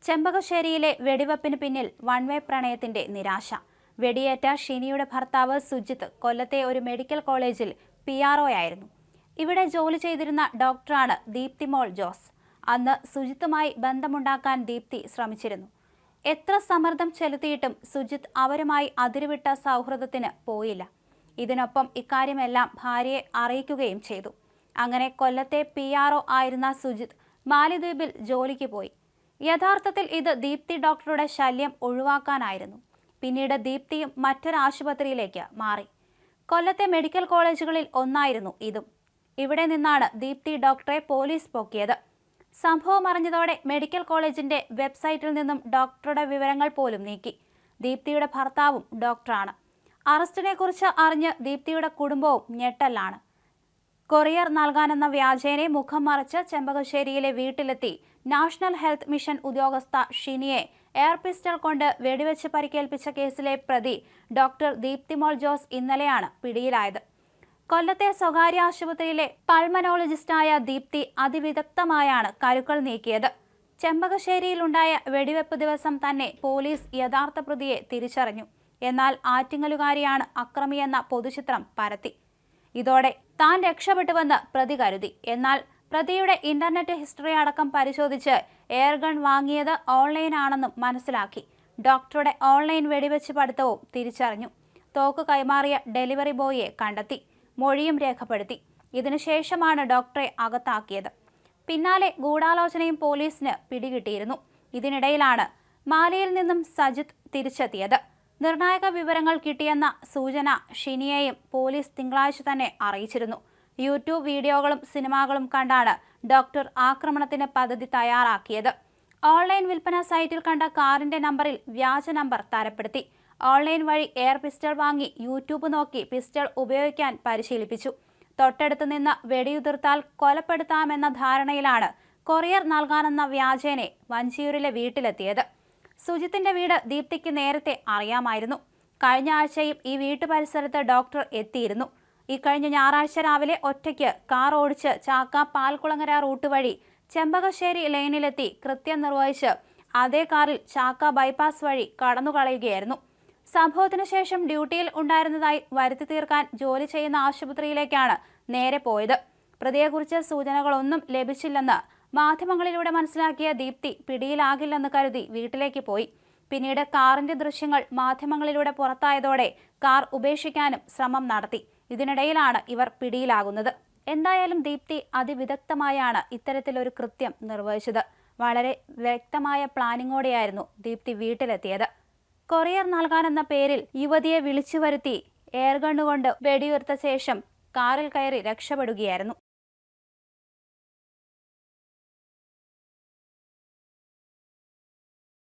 ചെമ്പകശ്ശേരിയിലെ വെടിവെപ്പിന് പിന്നിൽ വൺവേ പ്രണയത്തിന്റെ നിരാശ. വെടിയേറ്റ ഷിനിയുടെ ഭർത്താവ് സുജിത്ത് കൊല്ലത്തെ ഒരു മെഡിക്കൽ കോളേജിൽ PRO ആയിരുന്നു. ഇവിടെ ജോലി ചെയ്തിരുന്ന ഡോക്ടറാണ് ദീപ്തിമോൾ ജോസ്. അന്ന് സുജിത്തുമായി ബന്ധമുണ്ടാക്കാൻ ദീപ്തി ശ്രമിച്ചിരുന്നു. എത്ര സമ്മർദ്ദം ചെലുത്തിയിട്ടും സുജിത്ത് അവരുമായി അതിരുവിട്ട സൗഹൃദത്തിന് പോയില്ല. ഇതിനൊപ്പം ഇക്കാര്യമെല്ലാം ഭാര്യയെ അറിയിക്കുകയും ചെയ്തു. അങ്ങനെ കൊല്ലത്തെ PRO ആയിരുന്ന സുജിത്ത് മാലിദ്വീപിൽ ജോലിക്ക് പോയി. യഥാർത്ഥത്തിൽ ഇത് ദീപ്തി ഡോക്ടറുടെ ശല്യം ഒഴിവാക്കാനായിരുന്നു. പിന്നീട് ദീപ്തിയും മറ്റൊരു ആശുപത്രിയിലേക്ക് മാറി. കൊല്ലത്തെ മെഡിക്കൽ കോളേജുകളിൽ ഒന്നായിരുന്നു ഇതും. ഇവിടെ നിന്നാണ് ദീപ്തി ഡോക്ടറെ പോലീസ് പൊക്കിയത്. സംഭവം അറിഞ്ഞതോടെ മെഡിക്കൽ കോളേജിന്റെ വെബ്സൈറ്റിൽ നിന്നും ഡോക്ടറുടെ വിവരങ്ങൾ പോലും നീക്കി. ദീപ്തിയുടെ ഭർത്താവും ഡോക്ടറാണ്. അറസ്റ്റിനെ കുറിച്ച് അറിഞ്ഞ് ദീപ്തിയുടെ കുടുംബവും ഞെട്ടലാണ്. കൊറിയർ നൽകാനെന്ന വ്യാജേനെ മുഖം മറച്ച് ചെമ്പകശ്ശേരിയിലെ വീട്ടിലെത്തി നാഷണൽ ഹെൽത്ത് മിഷൻ ഉദ്യോഗസ്ഥ ഷിനിയെ എയർ പിസ്റ്റൾ കൊണ്ട് വെടിവെച്ച് പരിക്കേൽപ്പിച്ച കേസിലെ പ്രതി ഡോക്ടർ ദീപ്തിമോൾ ജോസ് ഇന്നലെയാണ് പിടിയിലായത്. കൊല്ലത്തെ സ്വകാര്യ ആശുപത്രിയിലെ പൾമനോളജിസ്റ്റായ ദീപ്തി അതിവിദഗ്ധമായാണ് കരുക്കൾ നീക്കിയത്. ചെമ്പകശ്ശേരിയിലുണ്ടായ വെടിവെപ്പ് ദിവസം തന്നെ പോലീസ് യഥാർത്ഥ പ്രതിയെ തിരിച്ചറിഞ്ഞു. എന്നാൽ ആറ്റിങ്ങലുകാരിയാണ് അക്രമിയെന്ന പൊതുചിത്രം പരത്തി. ഇതോടെ താൻ രക്ഷപ്പെട്ടുവെന്ന് പ്രതി കരുതി. എന്നാൽ പ്രതിയുടെ ഇന്റർനെറ്റ് ഹിസ്റ്ററി അടക്കം പരിശോധിച്ച് എയർഗൺ വാങ്ങിയത് ഓൺലൈനാണെന്നും മനസ്സിലാക്കി. ഡോക്ടറുടെ ഓൺലൈൻ വെടിവെച്ച് പഠിത്തവും തിരിച്ചറിഞ്ഞു. തോക്ക് കൈമാറിയ ഡെലിവറി ബോയിയെ കണ്ടെത്തി. മൊഴിയും രേഖപ്പെടുത്തി. ഇതിനുശേഷമാണ് ഡോക്ടറെ അകത്താക്കിയത്. പിന്നാലെ ഗൂഢാലോചനയും പോലീസിന് പിടികിട്ടിയിരുന്നു. ഇതിനിടയിലാണ് മാലിയിൽ നിന്നും സജിത്ത് തിരിച്ചെത്തിയത്. നിർണായക വിവരങ്ങൾ കിട്ടിയെന്ന സൂചന ഷിനിയെയും പോലീസ് തിങ്കളാഴ്ച തന്നെ അറിയിച്ചിരുന്നു. യൂട്യൂബ് വീഡിയോകളും സിനിമകളും കണ്ടാണ് ഡോക്ടർ ആക്രമണത്തിന് പദ്ധതി തയ്യാറാക്കിയത്. ഓൺലൈൻ വിൽപ്പന സൈറ്റിൽ കണ്ട കാറിന്റെ നമ്പറിൽ വ്യാജ നമ്പർ തരപ്പെടുത്തി. ഓൺലൈൻ വഴി എയർ പിസ്റ്റൾ വാങ്ങി യൂട്യൂബ് നോക്കി പിസ്റ്റൾ ഉപയോഗിക്കാൻ പരിശീലിപ്പിച്ചു. തൊട്ടടുത്ത് നിന്ന് വെടിയുതിർത്താൽ കൊലപ്പെടുത്താമെന്ന ധാരണയിലാണ് കൊറിയർ നൽകാനെന്ന വ്യാജേനെ വഞ്ചിയൂരിലെ വീട്ടിലെത്തിയത്. സുജിത്തിന്റെ വീട് ദീപ്തിക്ക് നേരത്തെ അറിയാമായിരുന്നു. കഴിഞ്ഞ ആഴ്ചയും ഈ വീട്ടുപരിസരത്ത് ഡോക്ടർ എത്തിയിരുന്നു. ഇക്കഴിഞ്ഞ ഞായറാഴ്ച രാവിലെ ഒറ്റയ്ക്ക് കാർ ഓടിച്ച് ചാക്ക പാൽക്കുളങ്ങര റൂട്ട് വഴി ചെമ്പകശ്ശേരി ലൈനിലെത്തി കൃത്യം നിർവഹിച്ച് അതേ കാറിൽ ചാക്ക ബൈപ്പാസ് വഴി കടന്നുകളയുകയായിരുന്നു. സംഭവത്തിനു ശേഷം ഡ്യൂട്ടിയിൽ ഉണ്ടായിരുന്നതായി വരുത്തി തീർക്കാൻ ജോലി ചെയ്യുന്ന ആശുപത്രിയിലേക്കാണ് നേരെ പോയത്. പ്രതിയെക്കുറിച്ച് സൂചനകളൊന്നും ലഭിച്ചില്ലെന്ന് മാധ്യമങ്ങളിലൂടെ മനസ്സിലാക്കിയ ദീപ്തി പിടിയിലാകില്ലെന്ന് കരുതി വീട്ടിലേക്ക് പോയി. പിന്നീട് കാറിന്റെ ദൃശ്യങ്ങൾ മാധ്യമങ്ങളിലൂടെ പുറത്തായതോടെ കാർ ഉപേക്ഷിക്കാനും ശ്രമം നടത്തി. ഇതിനിടയിലാണ് ഇവർ പിടിയിലാകുന്നത്. എന്തായാലും ദീപ്തി അതിവിദഗ്ധമായാണ് ഇത്തരത്തിലൊരു കൃത്യം നിർവഹിച്ചത്. വളരെ വ്യക്തമായ പ്ലാനിങ്ങോടെയായിരുന്നു ദീപ്തി വീട്ടിലെത്തിയത്. കൊറിയർ നൽകാനെന്ന പേരിൽ യുവതിയെ വിളിച്ചു വരുത്തി എയർഗണ്ണുകൊണ്ട് വെടിയുതിർത്ത ശേഷം കാറിൽ കയറി രക്ഷപ്പെടുകയായിരുന്നു.